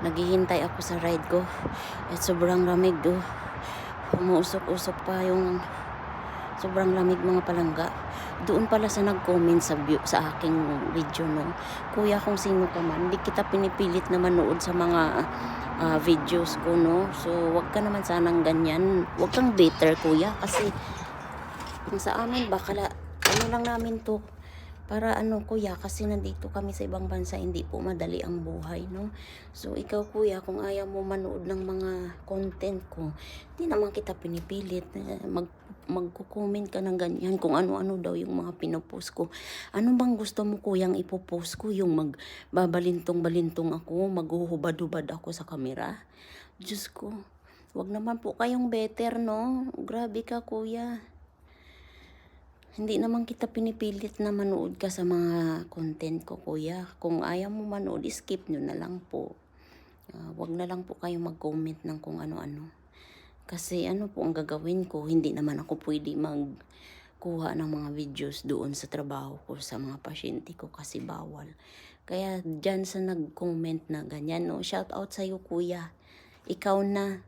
Naghihintay ako sa ride ko. At sobrang lamig do. Umuusok-usok pa yung sobrang lamig mga palangga. Doon pala sa nag-comment sa aking video, no. Kuya, kung sino ka man, hindi kita pinipilit na manood sa mga videos ko, no. So, wag ka naman sanang ganyan. Wag kang bitter, kuya, kasi sa amin bakala ano lang namin to para ano, kuya, kasi nandito kami sa ibang bansa, hindi po madali ang buhay, no. So ikaw, kuya, kung ayaw mo manood ng mga content ko, di naman kita pinipilit. Magko-comment ka ng ganyan kung ano-ano daw yung mga pinopost ko. Ano bang gusto mo, kuyang ipopost ko? Yung magbabalintong-balintong ako, maghuhubad-hubad ako sa kamera? Diyos ko, wag naman po kayong better, no. Grabe ka, kuya. Hindi naman kita pinipilit na manood ka sa mga content ko, kuya. Kung ayaw mo manood, skip nyo na lang po. Wag na lang po kayo mag-comment ng kung ano-ano. Kasi ano po ang gagawin ko, hindi naman ako pwede magkuha ng mga videos doon sa trabaho ko, sa mga pasyente ko, kasi bawal. Kaya dyan sa nag-comment na ganyan, no, shout out sa'yo, kuya. Ikaw na.